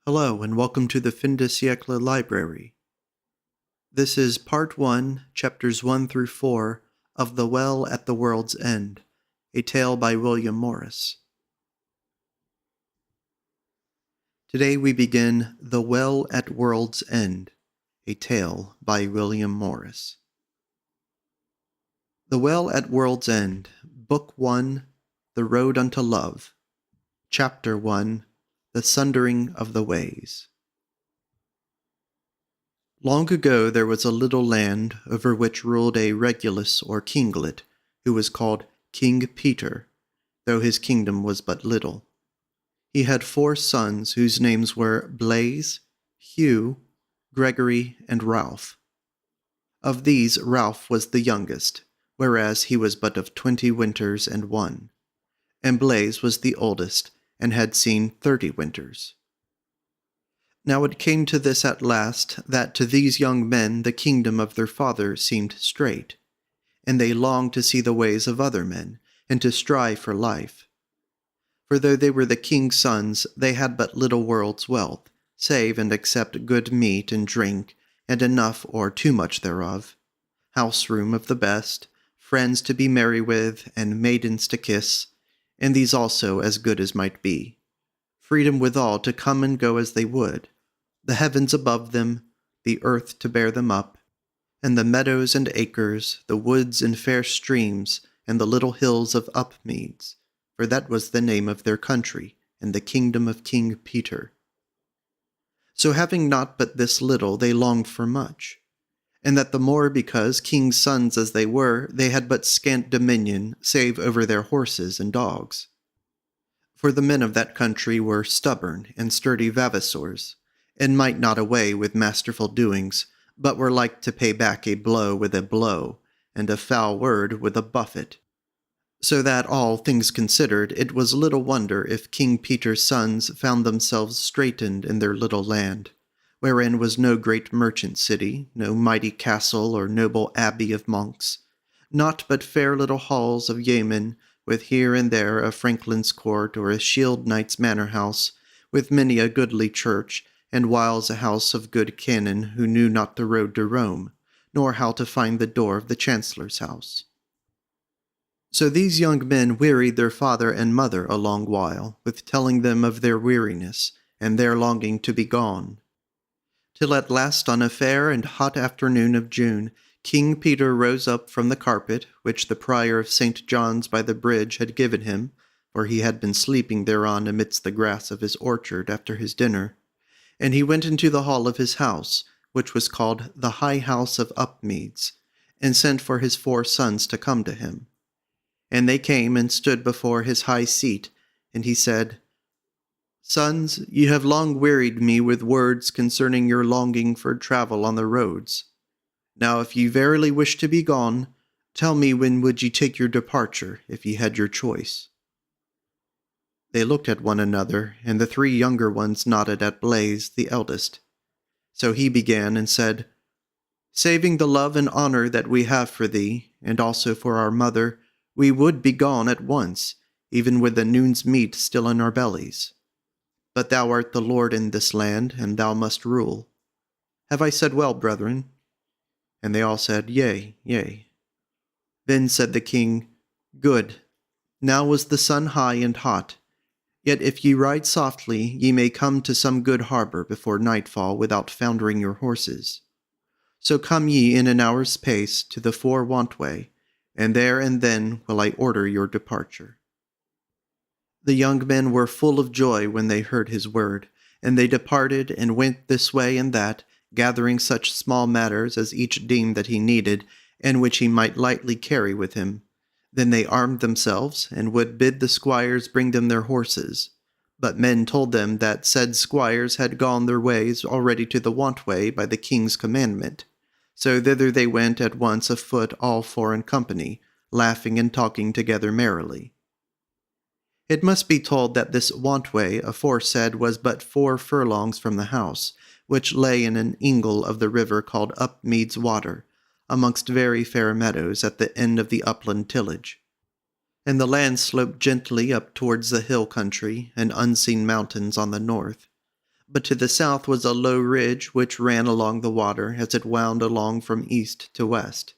Hello, and welcome to the Fin de Siècle Library. This is Part 1, Chapters 1 through 4 of The Well at the World's End, a tale by William Morris. Today we begin The Well at World's End, a tale by William Morris. The Well at World's End, Book 1, The Road unto Love, Chapter 1, The Sundering of the Ways. Long ago there was a little land over which ruled a Regulus or kinglet, who was called King Peter, though his kingdom was but little. He had 4 sons whose names were Blaise, Hugh, Gregory, and Ralph. Of these Ralph was the youngest, whereas he was but of 20 winters and 1, and Blaise was the oldest, and had seen 30 winters. Now it came to this at last, that to these young men the kingdom of their father seemed straight, and they longed to see the ways of other men, and to strive for life. For though they were the king's sons, they had but little world's wealth, save and except good meat and drink, and enough or too much thereof, house-room of the best, friends to be merry with, and maidens to kiss, and these also as good as might be, freedom withal to come and go as they would, the heavens above them, the earth to bear them up, and the meadows and acres, the woods and fair streams, and the little hills of Upmeads, for that was the name of their country, and the kingdom of King Peter. So having not but this little, they longed for much, and that the more because, king's sons as they were, they had but scant dominion, save over their horses and dogs. For the men of that country were stubborn and sturdy vavasors, and might not away with masterful doings, but were like to pay back a blow with a blow, and a foul word with a buffet. So that, all things considered, it was little wonder if King Peter's sons found themselves straitened in their little land, wherein was no great merchant city, no mighty castle or noble abbey of monks, naught but fair little halls of yeomen, with here and there a franklin's court or a shield knight's manor house, with many a goodly church, and whiles a house of good cannon who knew not the road to Rome, nor how to find the door of the chancellor's house. So these young men wearied their father and mother a long while, with telling them of their weariness, and their longing to be gone, till at last on a fair and hot afternoon of June, King Peter rose up from the carpet, which the prior of St. John's by the bridge had given him, for he had been sleeping thereon amidst the grass of his orchard after his dinner, and he went into the hall of his house, which was called the High House of Upmeads, and sent for his 4 sons to come to him. And they came and stood before his high seat, and he said, Sons, ye have long wearied me with words concerning your longing for travel on the roads. Now if ye verily wish to be gone, tell me when would ye take your departure, if ye had your choice. They looked at one another, and the 3 younger ones nodded at Blaise, the eldest. So he began and said, Saving the love and honor that we have for thee, and also for our mother, we would be gone at once, even with the noon's meat still in our bellies. But thou art the Lord in this land, and thou must rule. Have I said well, brethren? And they all said, Yea, yea. Then said the king, Good. Now was the sun high and hot. Yet if ye ride softly, ye may come to some good harbor before nightfall without foundering your horses. So come ye in an hour's pace to the 4 wantway, and there and then will I order your departure. The young men were full of joy when they heard his word, and they departed and went this way and that, gathering such small matters as each deemed that he needed, and which he might lightly carry with him. Then they armed themselves, and would bid the squires bring them their horses. But men told them that said squires had gone their ways already to the wantway by the king's commandment. So thither they went at once afoot all 4 in company, laughing and talking together merrily. It must be told that this wantway aforesaid was but 4 furlongs from the house, which lay in an ingle of the river called Upmeads Water, amongst very fair meadows at the end of the upland tillage. And the land sloped gently up towards the hill country and unseen mountains on the north, but to the south was a low ridge which ran along the water as it wound along from east to west.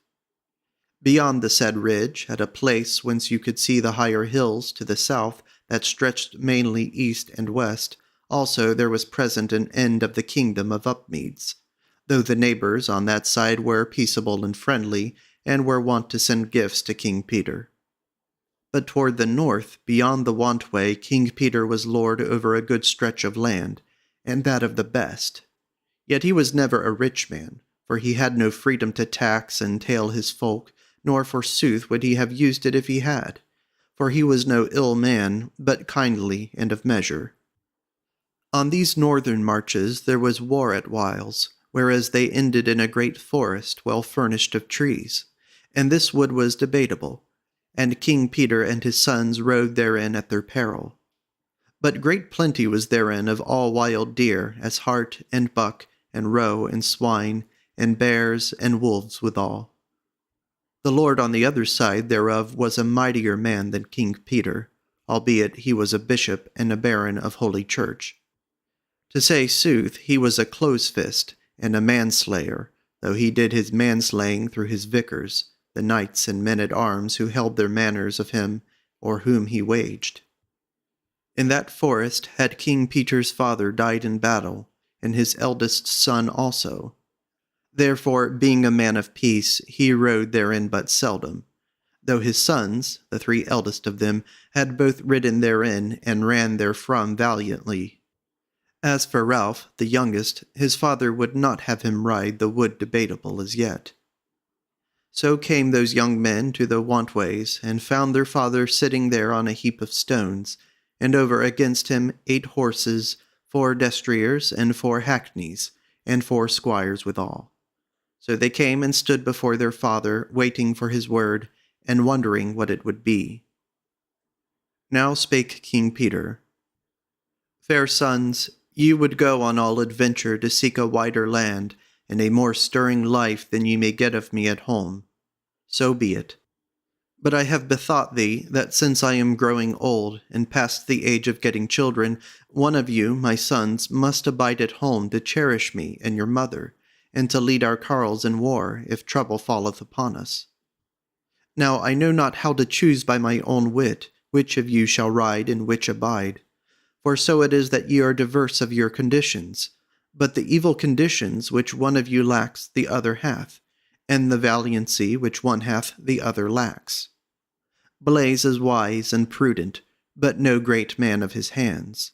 Beyond the said ridge, at a place whence you could see the higher hills to the south that stretched mainly east and west, also there was present an end of the kingdom of Upmeads, though the neighbors on that side were peaceable and friendly, and were wont to send gifts to King Peter. But toward the north, beyond the Wantway, King Peter was lord over a good stretch of land, and that of the best. Yet he was never a rich man, for he had no freedom to tax and tail his folk, nor forsooth would he have used it if he had, for he was no ill man, but kindly and of measure. On these northern marches there was war at whiles, whereas they ended in a great forest well furnished of trees, and this wood was debatable, and King Peter and his sons rode therein at their peril. But great plenty was therein of all wild deer, as hart and buck, and roe and swine, and bears and wolves withal. The lord on the other side thereof was a mightier man than King Peter, albeit he was a bishop and a baron of Holy Church. To say sooth, he was a close-fist and a manslayer, though he did his manslaying through his vicars, the knights and men-at-arms who held their manners of him, or whom he waged. In that forest had King Peter's father died in battle, and his eldest son also. Therefore, being a man of peace, he rode therein but seldom, though his sons, the 3 eldest of them, had both ridden therein, and ran therefrom valiantly. As for Ralph, the youngest, his father would not have him ride the wood debatable as yet. So came those young men to the Wantways, and found their father sitting there on a heap of stones, and over against him 8 horses, 4 destriers, and 4 hackneys, and 4 squires withal. So they came and stood before their father, waiting for his word, and wondering what it would be. Now spake King Peter, Fair sons, ye would go on all adventure to seek a wider land, and a more stirring life than ye may get of me at home. So be it. But I have bethought thee that since I am growing old, and past the age of getting children, one of you, my sons, must abide at home to cherish me and your mother, and to lead our carles in war, if trouble falleth upon us. Now I know not how to choose by my own wit, which of you shall ride and which abide. For so it is that ye are diverse of your conditions, but the evil conditions which one of you lacks the other hath, and the valiancy which one hath the other lacks. Blaise is wise and prudent, but no great man of his hands.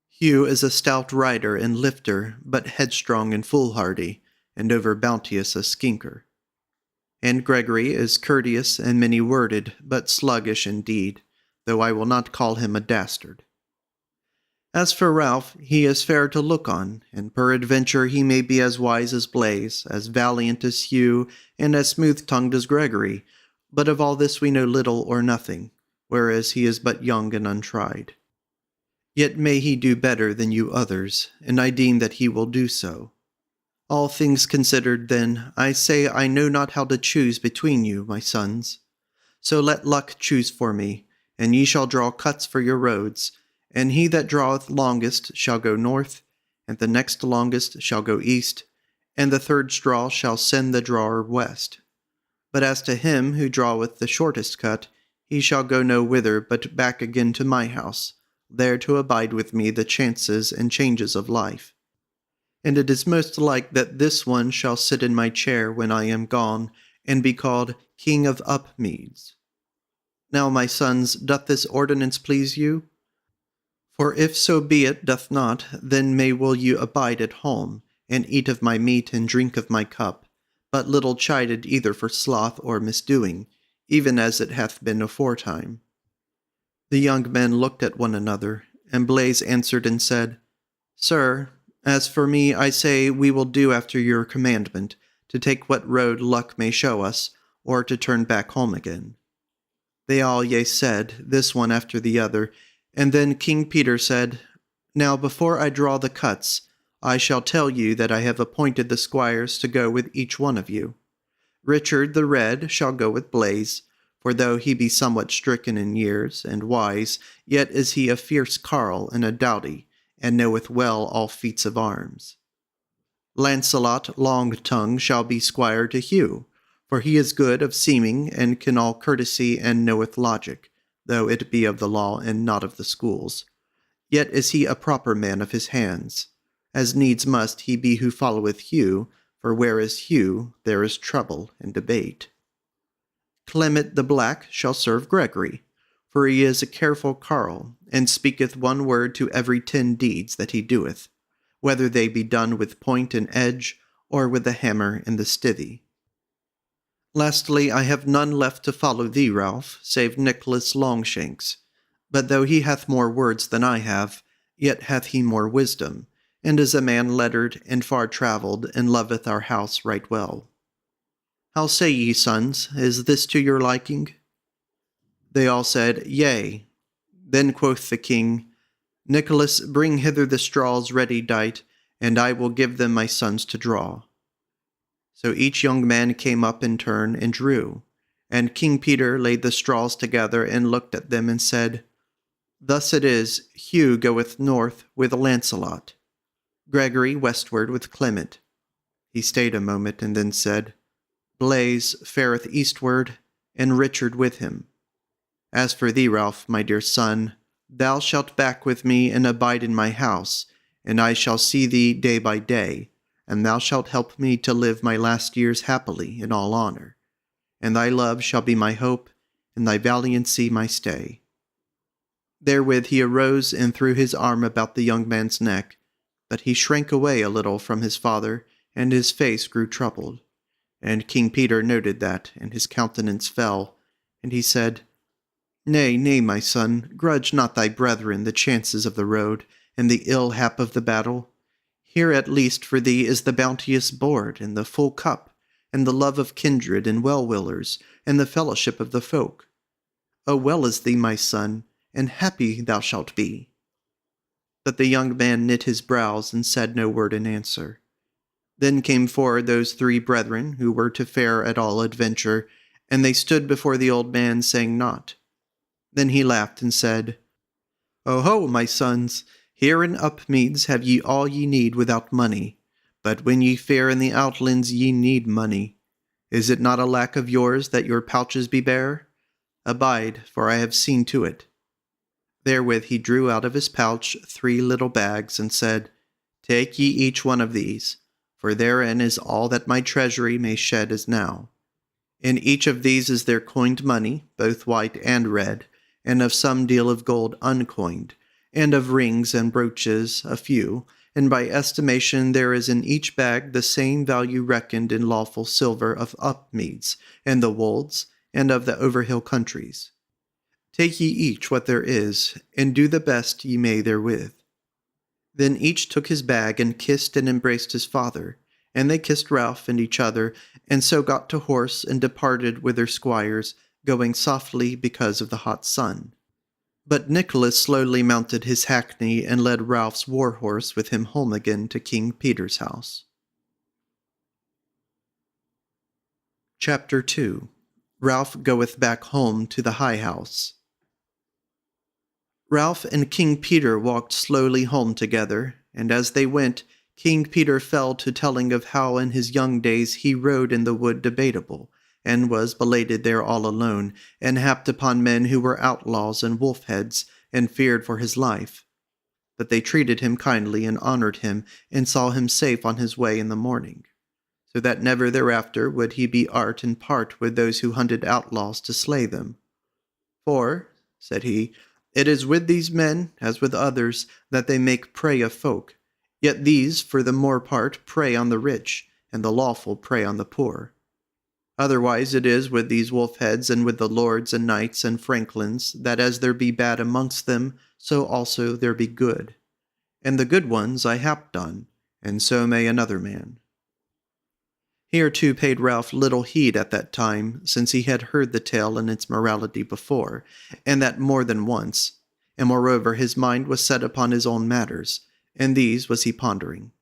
Hugh is a stout rider and lifter, but headstrong and foolhardy, and over bounteous a skinker. And Gregory is courteous and many-worded, but sluggish indeed, though I will not call him a dastard. As for Ralph, he is fair to look on, and peradventure he may be as wise as Blaise, as valiant as Hugh, and as smooth-tongued as Gregory, but of all this we know little or nothing, whereas he is but young and untried. Yet may he do better than you others, and I deem that he will do so. All things considered, then, I say I know not how to choose between you, my sons. So let luck choose for me, and ye shall draw cuts for your roads, and he that draweth longest shall go north, and the next longest shall go east, and the third straw shall send the drawer west. But as to him who draweth the shortest cut, he shall go no whither but back again to my house, there to abide with me the chances and changes of life. And it is most like that this one shall sit in my chair when I am gone, and be called King of Upmeads. Now, my sons, doth this ordinance please you? For if so be it doth not, then will you abide at home, and eat of my meat and drink of my cup, but little chided either for sloth or misdoing, even as it hath been aforetime. The young men looked at one another, and Blaise answered and said, Sir, as for me, I say we will do after your commandment, to take what road luck may show us, or to turn back home again. They all yea said, this one after the other, and then King Peter said, Now before I draw the cuts, I shall tell you that I have appointed the squires to go with each one of you. Richard the Red shall go with Blaise, for though he be somewhat stricken in years, and wise, yet is he a fierce carle and a doughty, and knoweth well all feats of arms. Lancelot Long-tongue shall be squire to Hugh, for he is good of seeming, and can all courtesy, and knoweth logic, though it be of the law and not of the schools. Yet is he a proper man of his hands, as needs must he be who followeth Hugh, for where is Hugh, there is trouble and debate. Clement the Black shall serve Gregory, for he is a careful carle, and speaketh one word to every 10 deeds that he doeth, whether they be done with point and edge, or with the hammer and the stithy. Lastly, I have none left to follow thee, Ralph, save Nicholas Longshanks. But though he hath more words than I have, yet hath he more wisdom, and is a man lettered and far travelled, and loveth our house right well. How say ye, sons, is this to your liking? They all said, Yea. Then quoth the king, Nicholas, bring hither the straws ready dight, and I will give them my sons to draw. So each young man came up in turn and drew, and King Peter laid the straws together and looked at them and said, Thus it is, Hugh goeth north with Lancelot, Gregory westward with Clement. He stayed a moment and then said, Blaise fareth eastward, and Richard with him. As for thee, Ralph, my dear son, thou shalt back with me and abide in my house, and I shall see thee day by day, and thou shalt help me to live my last years happily in all honor. And thy love shall be my hope, and thy valiancy my stay. Therewith he arose and threw his arm about the young man's neck, but he shrank away a little from his father, and his face grew troubled. And King Peter noted that, and his countenance fell, and he said, Nay, nay, my son, grudge not thy brethren the chances of the road, and the ill hap of the battle. Here at least for thee is the bounteous board, and the full cup, and the love of kindred and well-willers, and the fellowship of the folk. O well is thee, my son, and happy thou shalt be. But the young man knit his brows, and said no word in answer. Then came forward those 3 brethren, who were to fare at all adventure, and they stood before the old man, saying naught. Then he laughed and said, Oho, my sons, here in Upmeads have ye all ye need without money, but when ye fare in the outlands ye need money. Is it not a lack of yours that your pouches be bare? Abide, for I have seen to it. Therewith he drew out of his pouch 3 little bags, and said, Take ye each one of these, for therein is all that my treasury may shed as now. In each of these is there coined money, both white and red, and of some deal of gold uncoined, and of rings and brooches a few, and by estimation there is in each bag the same value reckoned in lawful silver of Upmeads, and the wolds, and of the overhill countries. Take ye each what there is, and do the best ye may therewith. Then each took his bag, and kissed and embraced his father, and they kissed Ralph and each other, and so got to horse, and departed with their squires, going softly because of the hot sun. But Nicholas slowly mounted his hackney, and led Ralph's war-horse with him home again to King Peter's house. Chapter 2. Ralph goeth back home to the High House. Ralph and King Peter walked slowly home together, and as they went, King Peter fell to telling of how in his young days he rode in the wood Debatable, and was belated there all alone, and happed upon men who were outlaws and wolf-heads, and feared for his life. But they treated him kindly, and honored him, and saw him safe on his way in the morning, so that never thereafter would he be art and part with those who hunted outlaws to slay them. For, said he, it is with these men, as with others, that they make prey of folk, yet these, for the more part, prey on the rich, and the lawful prey on the poor. Otherwise it is with these wolf-heads, and with the lords and knights and franklins, that as there be bad amongst them, so also there be good. And the good ones I happed on, and so may another man. Here too paid Ralph little heed at that time, since he had heard the tale and its morality before, and that more than once, and moreover his mind was set upon his own matters, and these was he pondering.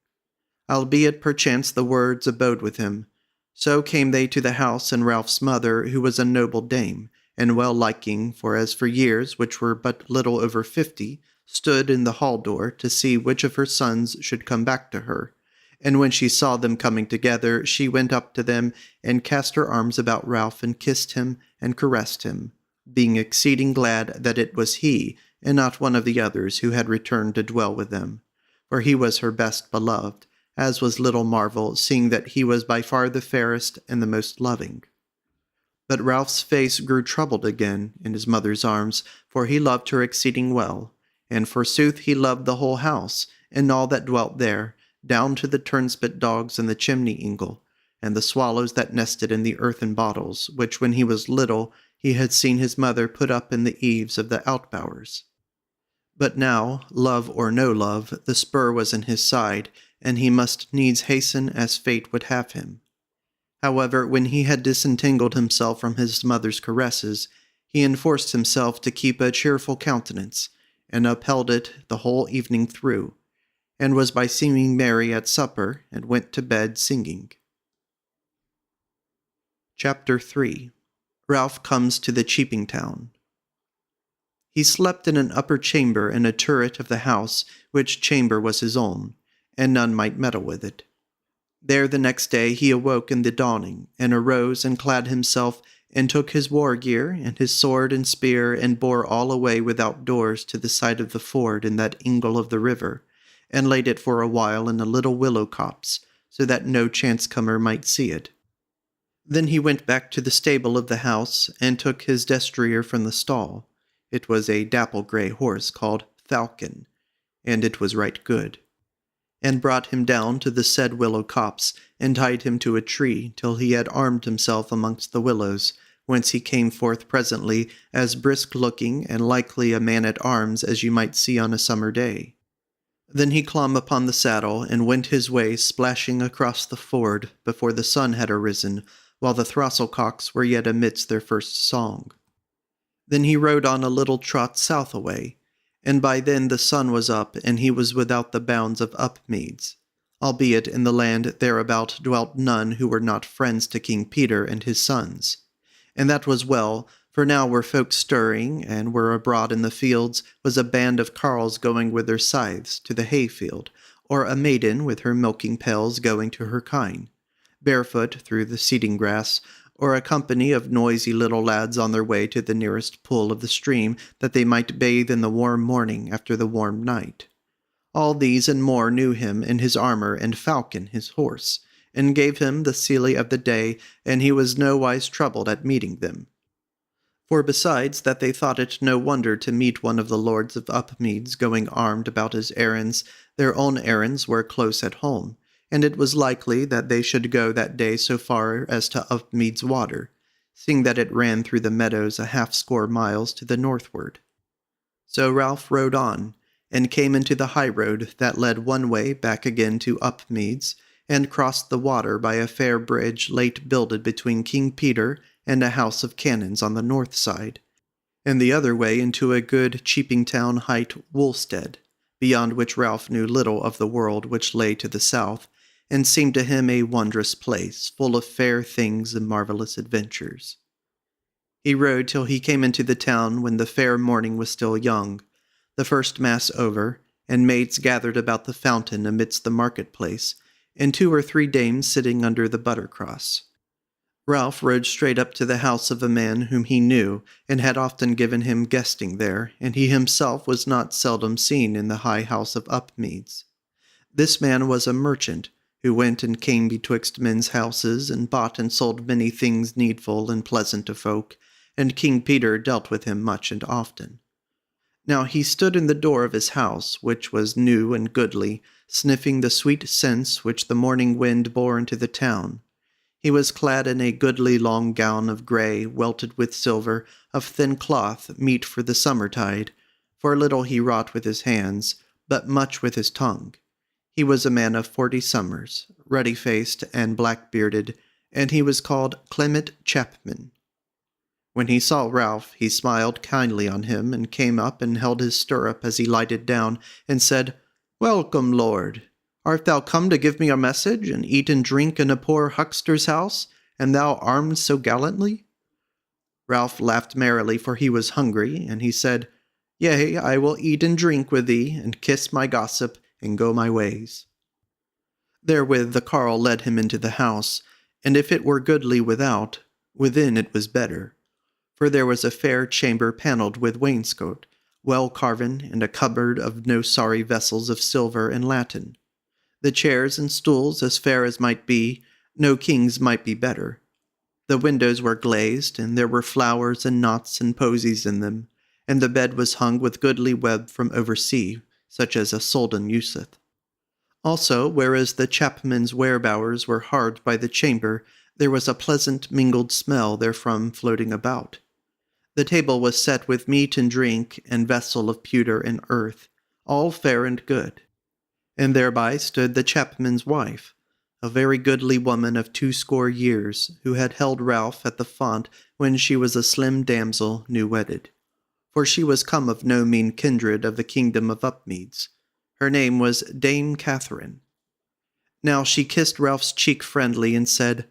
Albeit perchance the words abode with him, so came they to the house, and Ralph's mother, who was a noble dame, and well liking, for as for years, which were but little over 50, stood in the hall door to see which of her sons should come back to her. And when she saw them coming together, she went up to them and cast her arms about Ralph and kissed him and caressed him, being exceeding glad that it was he, and not one of the others, who had returned to dwell with them. For he was her best beloved, as was little marvel, seeing that he was by far the fairest and the most loving. But Ralph's face grew troubled again in his mother's arms, for he loved her exceeding well. And forsooth he loved the whole house, and all that dwelt there, down to the turnspit dogs and the chimney ingle, and the swallows that nested in the earthen bottles, which when he was little he had seen his mother put up in the eaves of the outbowers. But now, love or no love, the spur was in his side, and he must needs hasten as fate would have him. However, when he had disentangled himself from his mother's caresses, he enforced himself to keep a cheerful countenance, and upheld it the whole evening through, and was by seeming merry at supper, and went to bed singing. Chapter 3. Ralph comes to the Cheaping Town. He slept in an upper chamber in a turret of the house, which chamber was his own, and none might meddle with it. There the next day he awoke in the dawning, and arose and clad himself, and took his war gear, and his sword and spear, and bore all away without doors to the side of the ford in that ingle of the river, and laid it for a while in a little willow copse, so that no chance-comer might see it. Then he went back to the stable of the house, and took his destrier from the stall. It was a dapple-grey horse called Falcon, and it was right good, and brought him down to the said willow copse, and tied him to a tree, till he had armed himself amongst the willows, whence he came forth presently, as brisk-looking and likely a man-at-arms as you might see on a summer day. Then he clomb upon the saddle, and went his way splashing across the ford before the sun had arisen, while the throstle-cocks were yet amidst their first song. Then he rode on a little trot south away, and by then the sun was up, and he was without the bounds of Upmeads, albeit in the land thereabout dwelt none who were not friends to King Peter and his sons. And that was well, for now were folk stirring, and were abroad in the fields was a band of carles going with their scythes to the hayfield, or a maiden with her milking pails going to her kine, barefoot through the seeding grass, or a company of noisy little lads on their way to the nearest pool of the stream, that they might bathe in the warm morning after the warm night. All these and more knew him in his armour and Falcon his horse, and gave him the seelie of the day, and he was nowise troubled at meeting them. For besides that they thought it no wonder to meet one of the lords of Upmeads going armed about his errands, their own errands were close at home, and it was likely that they should go that day so far as to Upmeads water, seeing that it ran through the meadows a half-score miles to the northward. So Ralph rode on, and came into the high road that led one way back again to Upmeads, and crossed the water by a fair bridge late builded between King Peter and a house of cannons on the north side, and the other way into a good Cheaping Town hight Woolstead, beyond which Ralph knew little of the world which lay to the south, and seemed to him a wondrous place, full of fair things and marvellous adventures. He rode till he came into the town when the fair morning was still young, the first mass over, and maids gathered about the fountain amidst the market-place, and 2 or 3 dames sitting under the buttercross. Ralph rode straight up to the house of a man whom he knew, and had often given him guesting there, and he himself was not seldom seen in the high house of Upmeads. This man was a merchant, who went and came betwixt men's houses, and bought and sold many things needful and pleasant to folk, and King Peter dealt with him much and often. Now he stood in the door of his house, which was new and goodly, sniffing the sweet scents which the morning wind bore into the town. He was clad in a goodly long gown of grey, welted with silver, of thin cloth, meet for the summer-tide, for little he wrought with his hands, but much with his tongue. He was a man of 40 summers, ruddy-faced and black-bearded, and he was called Clement Chapman. When he saw Ralph, he smiled kindly on him, and came up and held his stirrup as he lighted down, and said, "Welcome, lord. Art thou come to give me a message, and eat and drink in a poor huckster's house, and thou armed so gallantly?" Ralph laughed merrily, for he was hungry, and he said, Yea, I will eat and drink with thee, and kiss my gossip, and go my ways. Therewith the carle led him into the house, and if it were goodly without, within it was better. For there was a fair chamber panelled with wainscot, well carven, and a cupboard of no sorry vessels of silver and latten. The chairs and stools as fair as might be, no king's might be better. The windows were glazed, and there were flowers and knots and posies in them, and the bed was hung with goodly web from oversea, such as a Soldan useth. Also, whereas the chapmen's werebowers were hard by the chamber, there was a pleasant mingled smell therefrom floating about. The table was set with meat and drink, and vessel of pewter and earth, all fair and good. And thereby stood the chapman's wife, a very goodly woman of 20 years, who had held Ralph at the font when she was a slim damsel new wedded. For she was come of no mean kindred of the kingdom of Upmeads. Her name was Dame Catherine. Now she kissed Ralph's cheek friendly, and said,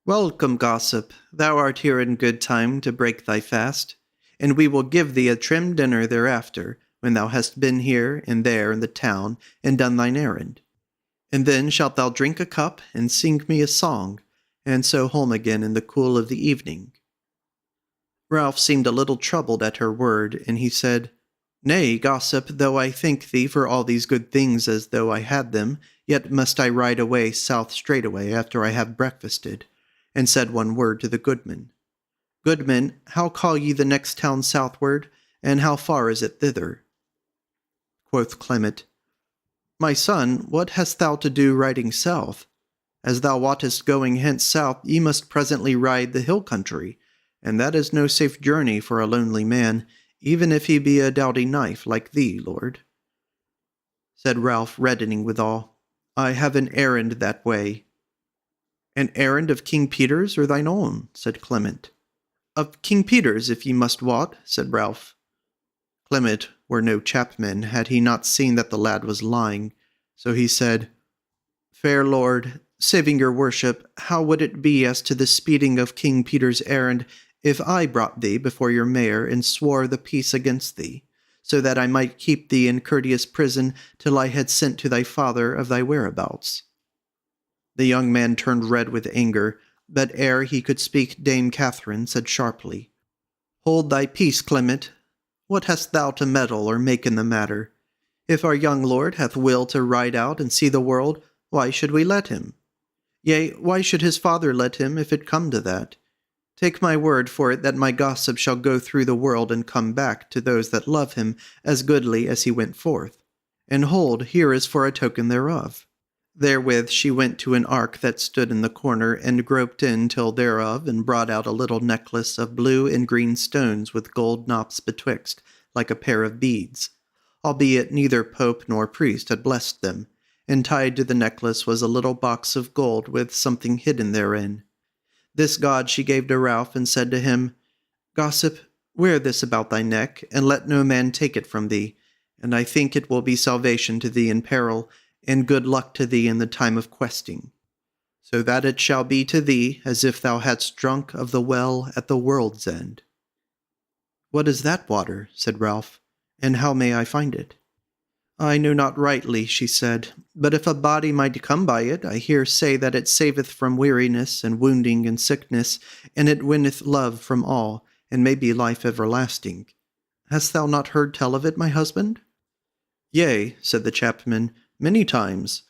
Welcome, gossip, thou art here in good time to break thy fast, and we will give thee a trim dinner thereafter, when thou hast been here and there in the town, and done thine errand. And then shalt thou drink a cup, and sing me a song, and so home again in the cool of the evening. Ralph seemed a little troubled at her word, and he said, Nay, gossip, though I thank thee for all these good things as though I had them, yet must I ride away south straightway after I have breakfasted, and said one word to the goodman. Goodman, how call ye the next town southward, and how far is it thither? Quoth Clement, My son, what hast thou to do riding south? As thou wottest going hence south, ye must presently ride the hill country, and that is no safe journey for a lonely man, even if he be a doughty knight like thee, lord. Said Ralph, reddening withal, I have an errand that way. An errand of King Peter's or thine own? Said Clement. Of King Peter's, if ye must wot, said Ralph. Clement were no chapman, had he not seen that the lad was lying, so he said, Fair lord, saving your worship, how would it be as to the speeding of King Peter's errand, if I brought thee before your mayor and swore the peace against thee, so that I might keep thee in courteous prison till I had sent to thy father of thy whereabouts? The young man turned red with anger, but ere he could speak, Dame Catherine said sharply, Hold thy peace, Clement. What hast thou to meddle or make in the matter? If our young lord hath will to ride out and see the world, why should we let him? Yea, why should his father let him, if it come to that? Take my word for it that my gossip shall go through the world and come back to those that love him as goodly as he went forth. And hold, here is for a token thereof. Therewith she went to an ark that stood in the corner, and groped in till thereof, and brought out a little necklace of blue and green stones with gold knops betwixt, like a pair of beads, albeit neither pope nor priest had blessed them, and tied to the necklace was a little box of gold with something hidden therein. This god she gave to Ralph, and said to him, Gossip, wear this about thy neck, and let no man take it from thee, and I think it will be salvation to thee in peril, and good luck to thee in the time of questing, so that it shall be to thee as if thou hadst drunk of the well at the world's end. What is that water? Said Ralph, and how may I find it? I know not rightly, she said, but if a body might come by it, I hear say that it saveth from weariness and wounding and sickness, and it winneth love from all, and may be life everlasting. Hast thou not heard tell of it, my husband? Yea, said the chapman, many times,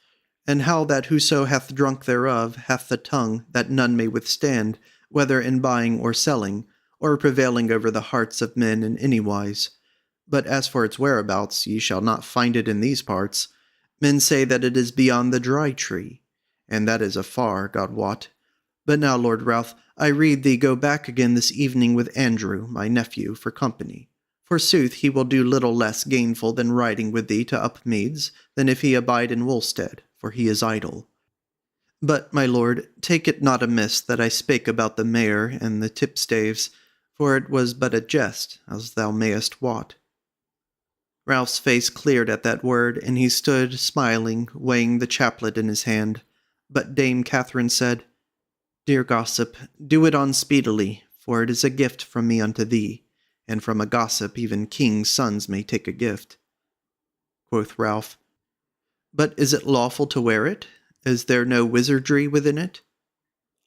and how that whoso hath drunk thereof hath the tongue that none may withstand, whether in buying or selling, or prevailing over the hearts of men in any wise. But as for its whereabouts, ye shall not find it in these parts. Men say that it is beyond the Dry Tree, and that is afar, God wot. But now, Lord Ralph, I rede thee go back again this evening with Andrew, my nephew, for company. Forsooth, he will do little less gainful than riding with thee to Upmeads, than if he abide in Wulstead, for he is idle. But, my lord, take it not amiss that I spake about the mayor and the tipstaves, for it was but a jest, as thou mayest wot. Ralph's face cleared at that word, and he stood, smiling, weighing the chaplet in his hand. But Dame Catherine said, Dear gossip, do it on speedily, for it is a gift from me unto thee, and from a gossip even kings' sons may take a gift. Quoth Ralph, But is it lawful to wear it? Is there no wizardry within it?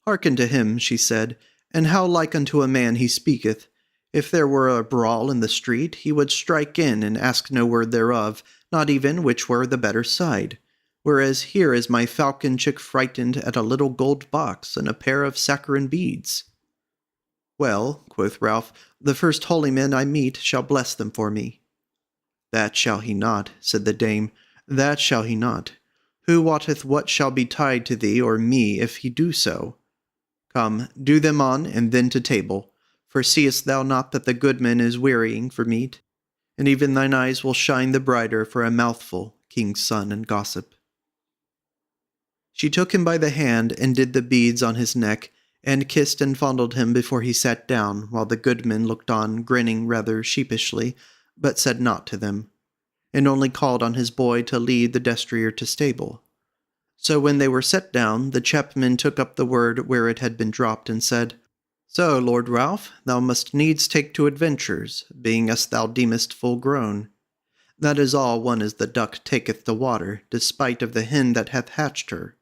Hearken to him, she said, and how like unto a man he speaketh. If there were a brawl in the street, he would strike in and ask no word thereof, not even which were the better side. Whereas here is my falcon chick frightened at a little gold box and a pair of saccharine beads. Well, quoth Ralph, the first holy men I meet shall bless them for me. That shall he not, said the dame, that shall he not. Who wotteth what shall betide to thee or me if he do so? Come, do them on, and then to table. For seest thou not that the goodman is wearying for meat? And even thine eyes will shine the brighter for a mouthful, king's son and gossip. She took him by the hand, and did the beads on his neck, and kissed and fondled him before he sat down, while the goodman looked on, grinning rather sheepishly, but said naught to them, and only called on his boy to lead the destrier to stable. So when they were set down, the chapman took up the word where it had been dropped, and said, So, Lord Ralph, thou must needs take to adventures, being as thou deemest full grown. That is all one as the duck taketh to water, despite of the hen that hath hatched her.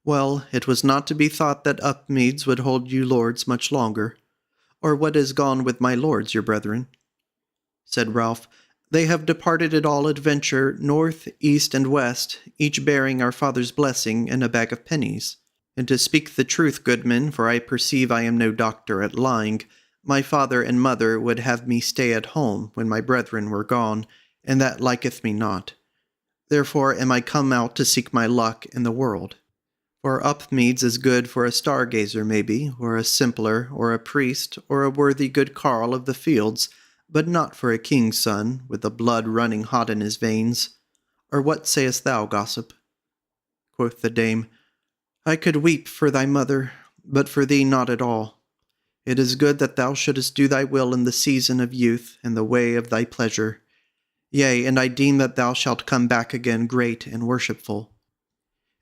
Well, it was not to be thought that Upmeads would hold you lords much longer. Or what is gone with my lords, your brethren? Said Ralph, They have departed at all adventure, north, east, and west, each bearing our father's blessing and a bag of pennies. And to speak the truth, goodman, for I perceive I am no doctor at lying, my father and mother would have me stay at home when my brethren were gone, and that liketh me not. Therefore am I come out to seek my luck in the world. For Upmeads is good for a stargazer, maybe, or a simpler, or a priest, or a worthy good carle of the fields, but not for a king's son, with the blood running hot in his veins. Or what sayest thou, gossip? Quoth the dame, I could weep for thy mother, but for thee not at all. It is good that thou shouldest do thy will in the season of youth and the way of thy pleasure. Yea, and I deem that thou shalt come back again great and worshipful.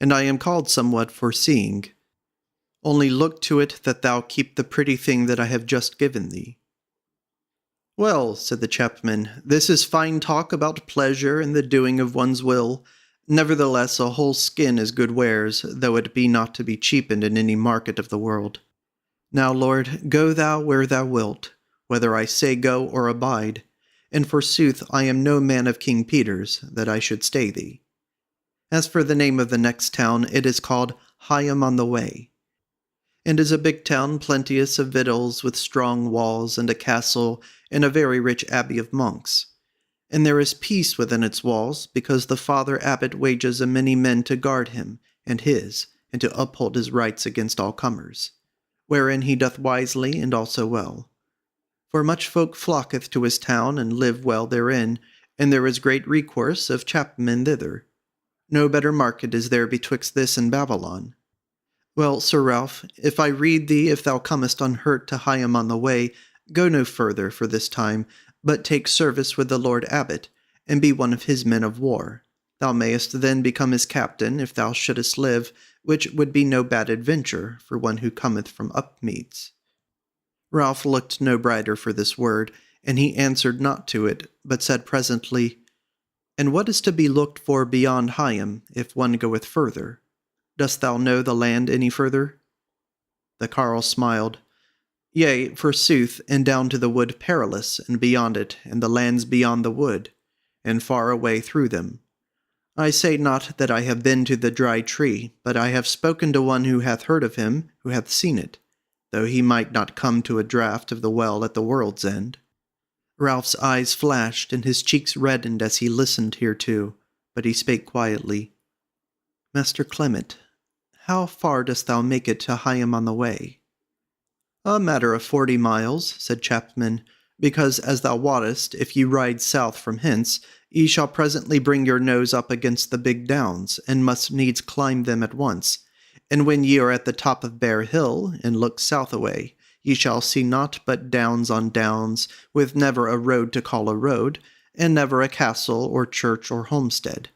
And I am called somewhat foreseeing. Only look to it that thou keep the pretty thing that I have just given thee. Well, said the chapman, this is fine talk about pleasure and the doing of one's will. Nevertheless, a whole skin is good wares, though it be not to be cheapened in any market of the world. Now, Lord, go thou where thou wilt, whether I say go or abide. And forsooth, I am no man of King Peter's, that I should stay thee. As for the name of the next town, it is called Higham on the Way, and is a big town plenteous of victuals, with strong walls, and a castle, and a very rich abbey of monks. And there is peace within its walls, because the father abbot wages a many men to guard him, and his, and to uphold his rights against all comers, wherein he doth wisely and also well. For much folk flocketh to his town, and live well therein, and there is great recourse of chapmen thither. No better market is there betwixt this and Babylon. Well, Sir Ralph, if I rede thee, if thou comest unhurt to Higham on the Way, go no further for this time, but take service with the Lord Abbot, and be one of his men of war. Thou mayest then become his captain, if thou shouldest live, which would be no bad adventure for one who cometh from Upmeads. Ralph looked no brighter for this word, and he answered not to it, but said presently, And what is to be looked for beyond Higham, if one goeth further? Dost thou know the land any further? The carle smiled. Yea, forsooth, and down to the wood Perilous, and beyond it, and the lands beyond the wood, and far away through them. I say not that I have been to the Dry Tree, but I have spoken to one who hath heard of him, who hath seen it, though he might not come to a draught of the well at the world's end. Ralph's eyes flashed, and his cheeks reddened as he listened hereto, but he spake quietly. Master Clement, how far dost thou make it to Higham on the Way? A matter of 40 miles, said Chapman, because, as thou wottest, if ye ride south from hence, ye shall presently bring your nose up against the big downs, and must needs climb them at once. And when ye are at the top of Bear Hill, and look south away, ye shall see naught but downs on downs, with never a road to call a road, and never a castle or church or homestead.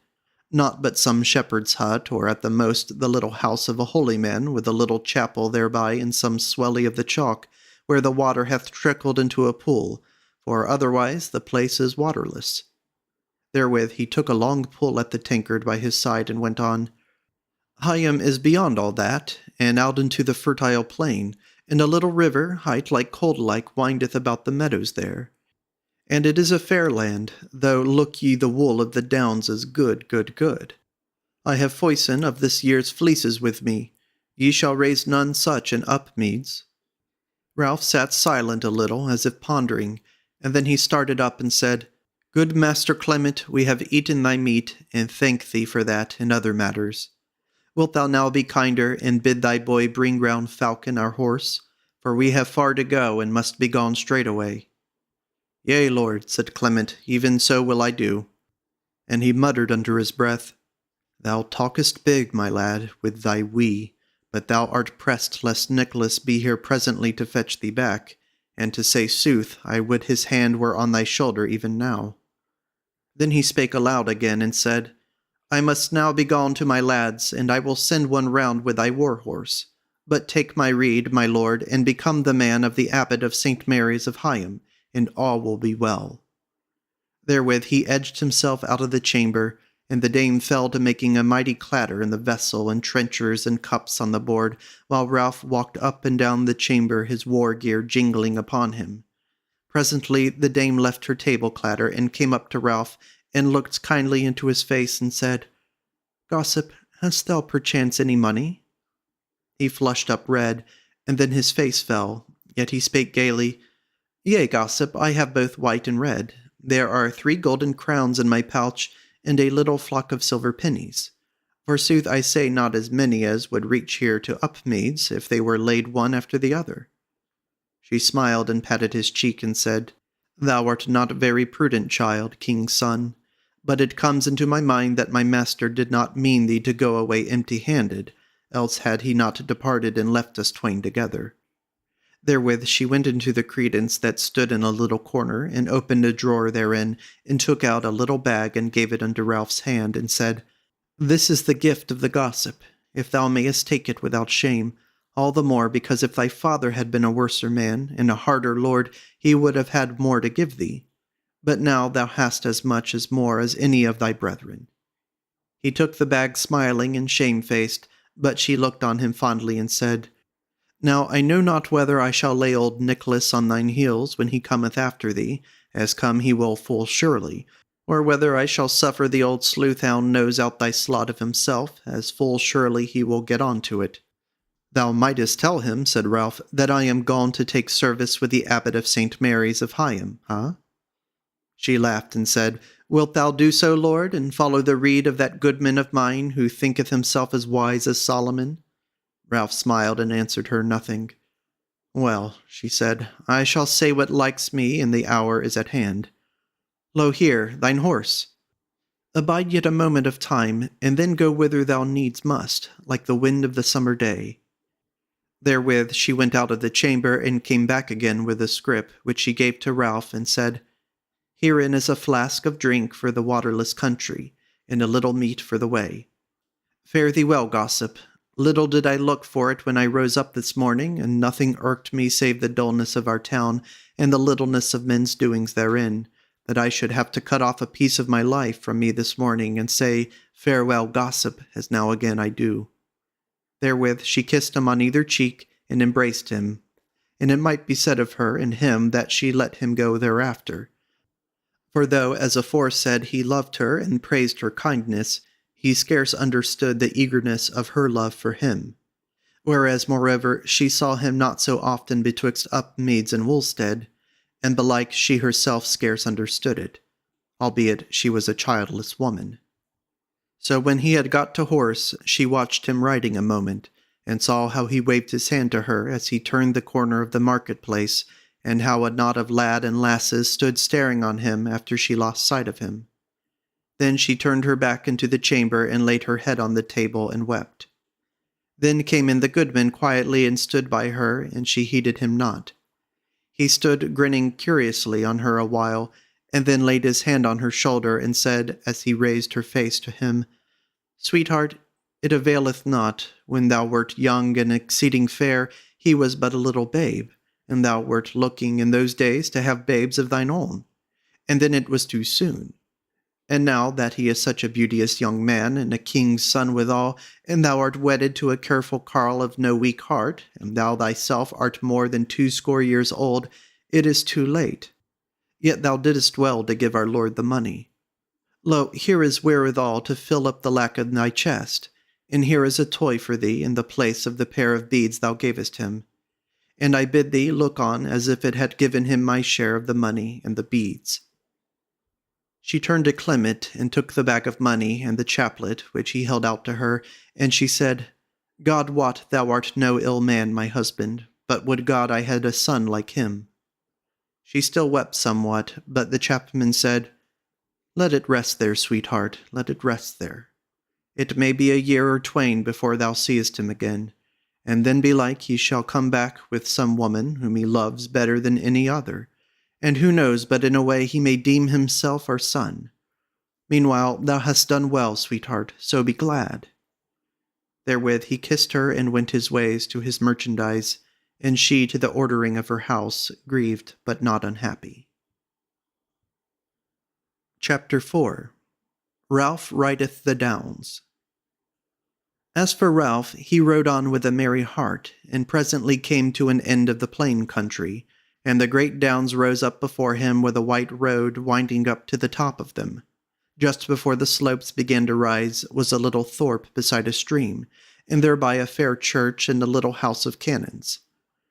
Naught but some shepherd's hut, or at the most the little house of a holy man, with a little chapel thereby in some swelly of the chalk, where the water hath trickled into a pool, for otherwise the place is waterless. Therewith he took a long pull at the tankard by his side and went on, Higham is beyond all that, and out into the fertile plain, and a little river, hight like cold-like, windeth about the meadows there. And it is a fair land, though look ye the wool of the downs is good, good, good. I have foison of this year's fleeces with me. Ye shall raise none such in Upmeads. Ralph sat silent a little, as if pondering, and then he started up and said, Good Master Clement, we have eaten thy meat, and thank thee for that in other matters. Wilt thou now be kinder, and bid thy boy bring round Falcon our horse? For we have far to go, and must be gone straightway. Yea, lord, said Clement, even so will I do. And he muttered under his breath, Thou talkest big, my lad, with thy we, but thou art pressed lest Nicholas be here presently to fetch thee back, and to say sooth, I would his hand were on thy shoulder even now. Then he spake aloud again, and said, I must now be gone to my lads, and I will send one round with thy war-horse. But take my rede, my lord, and become the man of the abbot of St. Mary's of Higham, and all will be well. Therewith he edged himself out of the chamber, and the dame fell to making a mighty clatter in the vessel and trenchers and cups on the board, while Ralph walked up and down the chamber, his war gear jingling upon him. Presently the dame left her table clatter and came up to Ralph, and looked kindly into his face, and said, Gossip, hast thou perchance any money? He flushed up red, and then his face fell, yet he spake gaily, Yea, gossip, I have both white and red. There are 3 golden crowns in my pouch, and a little flock of silver pennies. Forsooth I say not as many as would reach here to Upmeads, if they were laid one after the other. She smiled and patted his cheek, and said, Thou art not very prudent, child, king's son, but it comes into my mind that my master did not mean thee to go away empty-handed, else had he not departed and left us twain together. Therewith she went into the credence that stood in a little corner, and opened a drawer therein, and took out a little bag, and gave it unto Ralph's hand, and said, This is the gift of the gossip, if thou mayest take it without shame, all the more because if thy father had been a worser man, and a harder lord, he would have had more to give thee. But now thou hast as much as more as any of thy brethren. He took the bag smiling and shamefaced, but she looked on him fondly, and said, Now I know not whether I shall lay old Nicholas on thine heels when he cometh after thee, as come he will full surely, or whether I shall suffer the old sleuth-hound nose out thy slot of himself, as full surely he will get on to it. Thou mightest tell him, said Ralph, that I am gone to take service with the abbot of St. Mary's of Higham, She laughed and said, Wilt thou do so, lord, and follow the rede of that goodman of mine, who thinketh himself as wise as Solomon? Ralph smiled and answered her nothing. Well, she said, I shall say what likes me, and the hour is at hand. Lo here, thine horse. Abide yet a moment of time, and then go whither thou needs must, like the wind of the summer day. Therewith she went out of the chamber, and came back again with a scrip, which she gave to Ralph, and said, Herein is a flask of drink for the waterless country, and a little meat for the way. Fare thee well, gossip. Little did I look for it when I rose up this morning, and nothing irked me save the dullness of our town, and the littleness of men's doings therein, that I should have to cut off a piece of my life from me this morning, and say, Farewell, gossip, as now again I do. Therewith she kissed him on either cheek, and embraced him. And it might be said of her and him that she let him go thereafter. For though, as aforesaid, he loved her and praised her kindness, he scarce understood the eagerness of her love for him. Whereas, moreover, she saw him not so often betwixt Upmeads and Woolstead, and belike she herself scarce understood it, albeit she was a childless woman. So when he had got to horse, she watched him riding a moment, and saw how he waved his hand to her as he turned the corner of the market-place, and how a knot of lad and lasses stood staring on him after she lost sight of him. Then she turned her back into the chamber, and laid her head on the table, and wept. Then came in the goodman quietly, and stood by her, and she heeded him not. He stood grinning curiously on her a while, and then laid his hand on her shoulder, and said, as he raised her face to him, Sweetheart, it availeth not. When thou wert young and exceeding fair, he was but a little babe. and thou wert looking in those days to have babes of thine own, and then it was too soon. And now that he is such a beauteous young man, and a king's son withal, and thou art wedded to a careful carle of no weak heart, and thou thyself art more than 20 years old, it is too late. Yet thou didst well to give our Lord the money. Lo, here is wherewithal to fill up the lack of thy chest, and here is a toy for thee in the place of the pair of beads thou gavest him. And I bid thee look on as if it had given him my share of the money and the beads. She turned to Clement, and took the bag of money and the chaplet which he held out to her, and she said, God wot thou art no ill man, my husband, but would God I had a son like him. She still wept somewhat, but the chapman said, Let it rest there, sweetheart, let it rest there. It may be a year or twain before thou seest him again, and then belike he shall come back with some woman whom he loves better than any other, and who knows but in a way he may deem himself our son. Meanwhile thou hast done well, sweetheart, so be glad. Therewith he kissed her and went his ways to his merchandise, and she to the ordering of her house, grieved but not unhappy. Chapter 4. Ralph Rideth the Downs. As for Ralph, he rode on with a merry heart, and presently came to an end of the plain country, and the great downs rose up before him with a white road winding up to the top of them. Just before the slopes began to rise was a little thorp beside a stream, and thereby a fair church and a little house of canons.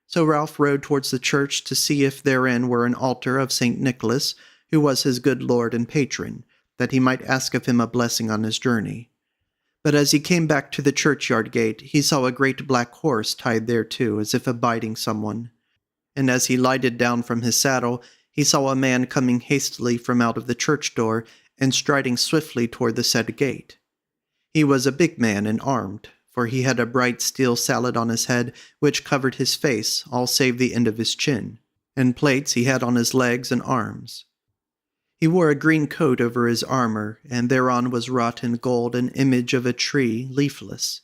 So Ralph rode towards the church to see if therein were an altar of St. Nicholas, who was his good lord and patron, that he might ask of him a blessing on his journey. But as he came back to the churchyard gate, he saw a great black horse tied thereto, as if abiding someone. And as he lighted down from his saddle, he saw a man coming hastily from out of the church door, and striding swiftly toward the said gate. He was a big man and armed, for he had a bright steel sallet on his head, which covered his face, all save the end of his chin, and plates he had on his legs and arms. He wore a green coat over his armor, and thereon was wrought in gold an image of a tree, leafless.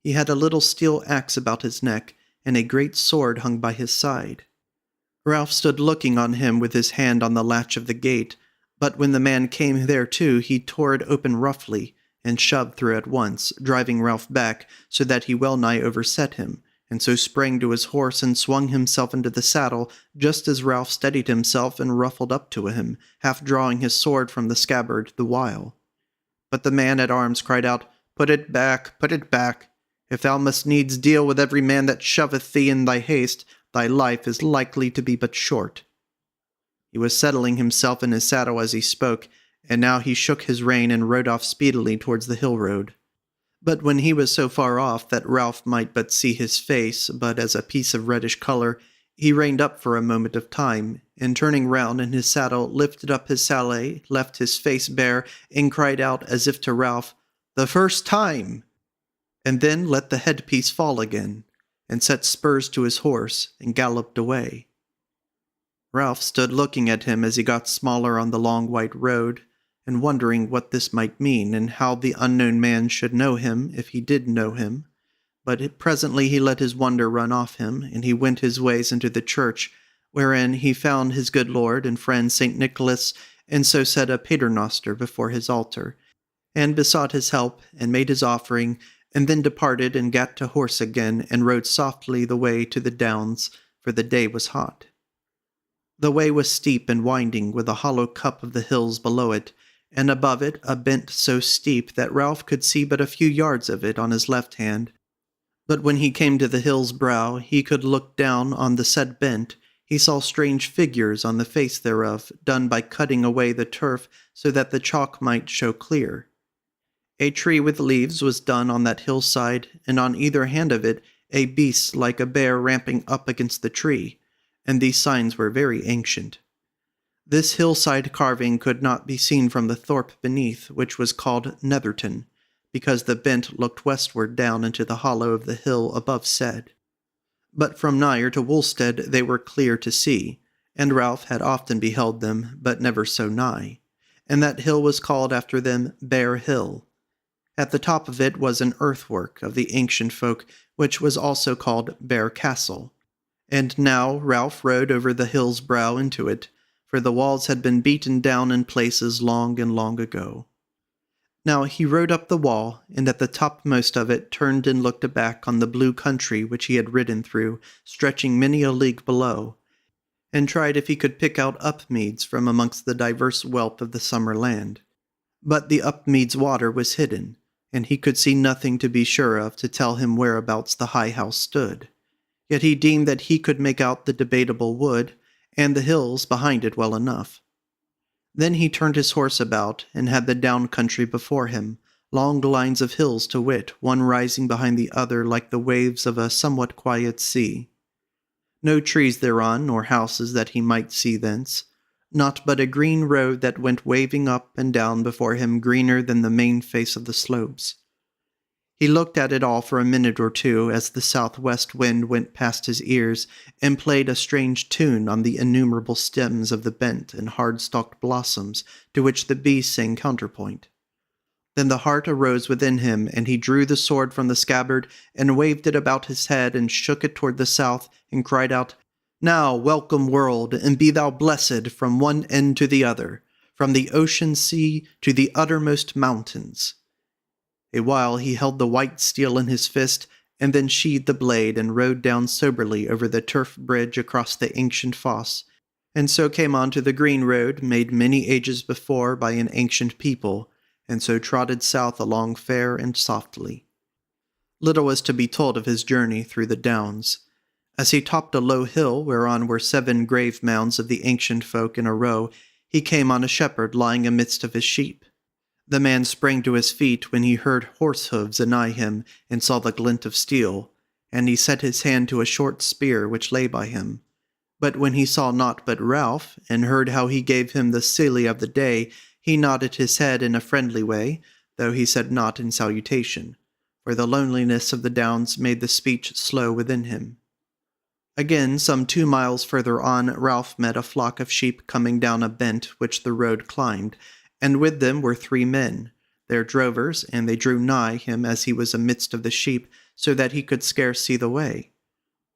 He had a little steel axe about his neck, and a great sword hung by his side. Ralph stood looking on him with his hand on the latch of the gate, but when the man came thereto, he tore it open roughly, and shoved through at once, driving Ralph back, so that he well nigh overset him, and so sprang to his horse and swung himself into the saddle, just as Ralph steadied himself and ruffled up to him, half drawing his sword from the scabbard the while. But the man-at-arms cried out, Put it back, put it back. If thou must needs deal with every man that shoveth thee in thy haste, thy life is likely to be but short. He was settling himself in his saddle as he spoke, and now he shook his rein and rode off speedily towards the hill road. But when he was so far off that Ralph might but see his face, but as a piece of reddish color, he reined up for a moment of time, and turning round in his saddle, lifted up his sallet, left his face bare, and cried out as if to Ralph, The first time! And then let the headpiece fall again, and set spurs to his horse, and galloped away. Ralph stood looking at him as he got smaller on the long white road, and wondering what this might mean, and how the unknown man should know him, if he did know him. But presently he let his wonder run off him, and he went his ways into the church, wherein he found his good lord and friend St. Nicholas, and so said a paternoster before his altar, and besought his help, and made his offering, and then departed and gat to horse again, and rode softly the way to the downs, for the day was hot. The way was steep and winding, with a hollow cup of the hills below it, and above it a bent so steep that Ralph could see but a few yards of it on his left hand. But when he came to the hill's brow, he could look down on the said bent. He saw strange figures on the face thereof, done by cutting away the turf so that the chalk might show clear. A tree with leaves was done on that hillside, and on either hand of it a beast like a bear ramping up against the tree, and these signs were very ancient. This hillside carving could not be seen from the thorp beneath, which was called Netherton, because the bent looked westward down into the hollow of the hill above said. But from nigher to Woolstead they were clear to see, and Ralph had often beheld them, but never so nigh, and that hill was called after them Bear Hill. At the top of it was an earthwork of the ancient folk, which was also called Bear Castle, And now Ralph rode over the hill's brow into it, for the walls had been beaten down in places long and long ago. Now he rode up the wall, and at the topmost of it turned and looked back on the blue country which he had ridden through, stretching many a league below, and tried if he could pick out Upmeads from amongst the diverse wealth of the summer land. But the Upmeads' water was hidden, and he could see nothing to be sure of to tell him whereabouts the high house stood. Yet he deemed that he could make out the Debatable Wood, and the hills behind it well enough. Then he turned his horse about, and had the down country before him, long lines of hills to wit, one rising behind the other like the waves of a somewhat quiet sea. No trees thereon, nor houses that he might see thence, naught but a green road that went waving up and down before him, greener than the main face of the slopes. He looked at it all for a minute or two as the southwest wind went past his ears and played a strange tune on the innumerable stems of the bent and hard-stalked blossoms to which the bees sang counterpoint. Then the heart arose within him, and he drew the sword from the scabbard and waved it about his head and shook it toward the south and cried out, "Now, welcome world, and be thou blessed from one end to the other, from the ocean sea to the uttermost mountains." A while he held the white steel in his fist, and then sheathed the blade and rode down soberly over the turf bridge across the ancient fosse, and so came on to the green road made many ages before by an ancient people, and so trotted south along fair and softly. Little was to be told of his journey through the downs. As he topped a low hill whereon were 7 grave mounds of the ancient folk in a row, he came on a shepherd lying amidst of his sheep. The man sprang to his feet when he heard horse hoofs anigh him and saw the glint of steel, and he set his hand to a short spear which lay by him. But when he saw naught but Ralph, and heard how he gave him the silly of the day, he nodded his head in a friendly way, though he said naught in salutation, for the loneliness of the downs made the speech slow within him. Again, some 2 miles further on, Ralph met a flock of sheep coming down a bent which the road climbed, and with them were 3 men, their drovers, and they drew nigh him as he was amidst of the sheep, so that he could scarce see the way.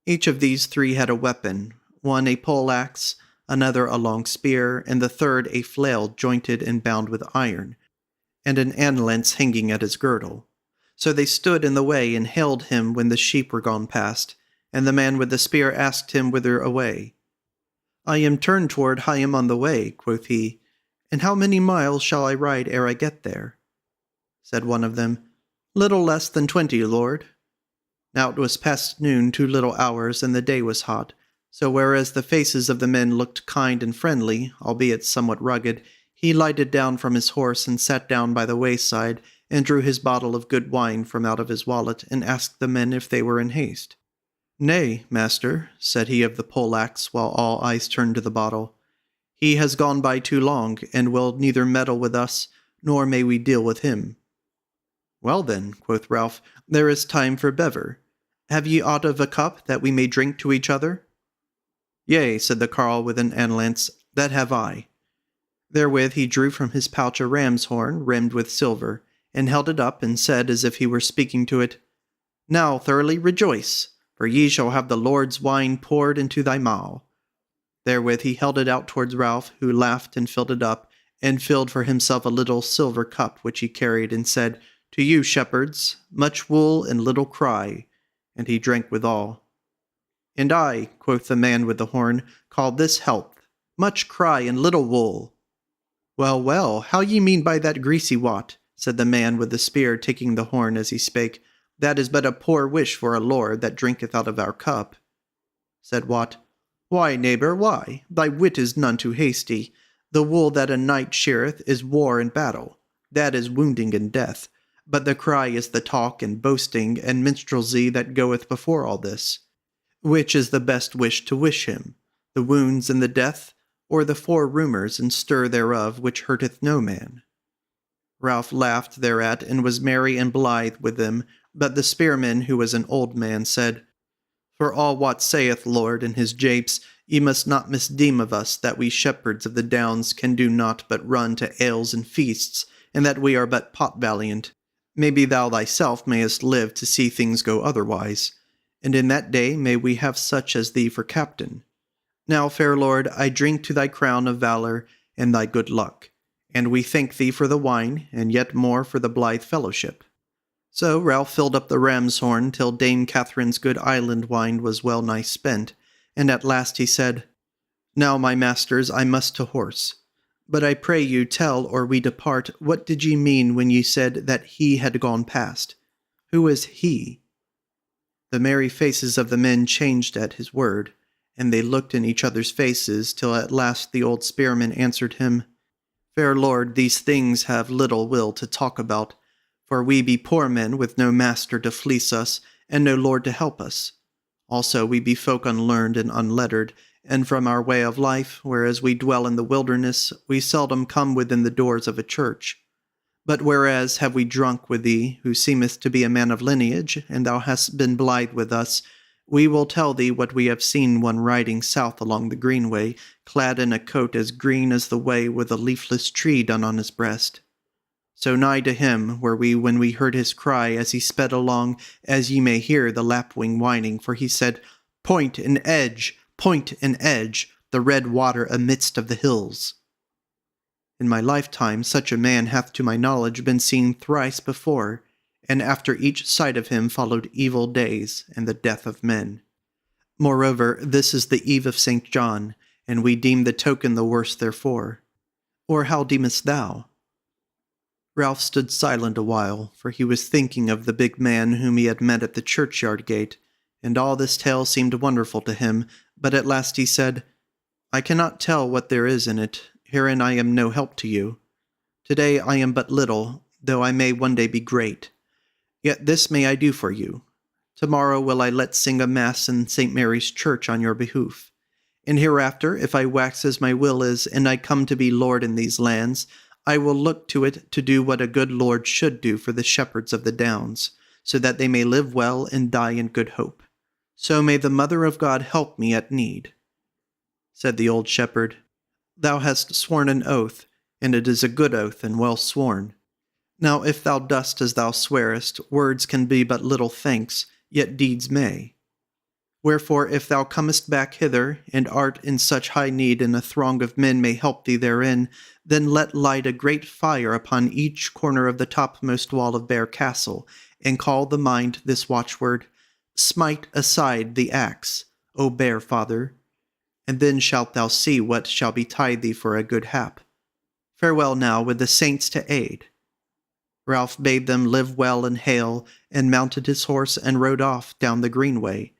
Each of these 3 had a weapon, one a pole-axe, another a long spear, and the third a flail jointed and bound with iron, and an anlance hanging at his girdle. So they stood in the way and hailed him when the sheep were gone past, and the man with the spear asked him whither away. "I am turned toward Higham on the way," quoth he, "and how many miles shall I ride ere I get there?" Said one of them, "Little less than 20, lord." Now it was past noon, 2 little hours, and the day was hot. So whereas the faces of the men looked kind and friendly, albeit somewhat rugged, he lighted down from his horse and sat down by the wayside, and drew his bottle of good wine from out of his wallet, and asked the men if they were in haste. "Nay, master," said he of the pole-axe, while all eyes turned to the bottle. "He has gone by too long, and will neither meddle with us, nor may we deal with him." "Well then," quoth Ralph, "there is time for bever. Have ye aught of a cup, that we may drink to each other?" "Yea," said the carle with an anlance, "that have I." Therewith he drew from his pouch a ram's horn, rimmed with silver, and held it up, and said, as if he were speaking to it, "Now thoroughly rejoice, for ye shall have the Lord's wine poured into thy maw." Therewith he held it out towards Ralph, who laughed and filled it up, and filled for himself a little silver cup which he carried, and said, "To you, shepherds, much wool and little cry," and he drank withal. "And I," quoth the man with the horn, "call this health, much cry and little wool." "Well, well, how ye mean by that, greasy Wat?" said the man with the spear, taking the horn as he spake. "That is but a poor wish for a lord that drinketh out of our cup." Said Wat, "Why, neighbour, why? Thy wit is none too hasty. The wool that a knight sheareth is war and battle. That is wounding and death. But the cry is the talk and boasting and minstrelsy that goeth before all this. Which is the best wish to wish him, the wounds and the death, or the fore-rumours and stir thereof, which hurteth no man?" Ralph laughed thereat, and was merry and blithe with them, but the spearman, who was an old man, said, "For all Wat saith, lord, in his japes, ye must not misdeem of us that we shepherds of the downs can do naught but run to ales and feasts, and that we are but pot-valiant. Maybe thou thyself mayest live to see things go otherwise. and in that day may we have such as thee for captain. Now, fair lord, I drink to thy crown of valour and thy good luck, and we thank thee for the wine, and yet more for the blithe fellowship. So Ralph filled up the ram's horn till Dame Catherine's good island wine was well nigh spent, and at last he said, Now, my masters, I must to horse. But I pray you tell, or we depart, what did ye mean when ye said that he had gone past? Who is he? The merry faces of the men changed at his word, and they looked in each other's faces, till at last the old spearman answered him, Fair lord, these things have little will to talk about, for we be poor men with no master to fleece us, and no lord to help us. Also we be folk unlearned and unlettered, and from our way of life, whereas we dwell in the wilderness, we seldom come within the doors of a church. But whereas have we drunk with thee, who seemeth to be a man of lineage, and thou hast been blithe with us, we will tell thee what we have seen one riding south along the greenway, clad in a coat as green as the way, with a leafless tree done on his breast. So nigh to him were we when we heard his cry as he sped along, as ye may hear the lapwing whining, for he said, Point and edge, the red water amidst of the hills. In my lifetime such a man hath to my knowledge been seen thrice before, and after each sight of him followed evil days and the death of men. Moreover, this is the eve of St. John, and we deem the token the worse therefore. Or how deemest thou? Ralph stood silent a while, for he was thinking of the big man whom he had met at the churchyard gate, and all this tale seemed wonderful to him, but at last he said, I cannot tell what there is in it. Herein I am no help to you. Today I am but little, though I may one day be great. Yet this may I do for you. Tomorrow will I let sing a mass in St. Mary's Church on your behoof. And hereafter, if I wax as my will is, and I come to be lord in these lands, I will look to it to do what a good lord should do for the shepherds of the downs, so that they may live well and die in good hope. So may the Mother of God help me at need. Said the old shepherd, Thou hast sworn an oath, and it is a good oath and well sworn. Now if thou dost as thou swearest, words can be but little thanks, yet deeds may. Wherefore if thou comest back hither, and art in such high need, and a throng of men may help thee therein, then let light a great fire upon each corner of the topmost wall of Bear Castle, and call the mind this watchword, Smite aside the axe, O Bear Father, and then shalt thou see what shall betide thee for a good hap. Farewell now, with the saints to aid. Ralph bade them live well and hail, and mounted his horse and rode off down the greenway.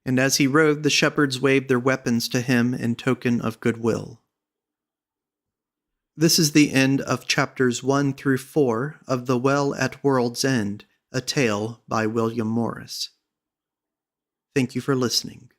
And as he rode, the shepherds waved their weapons to him in token of goodwill. This is the end of chapters 1 through 4 of The Well at World's End, a tale by William Morris. Thank you for listening.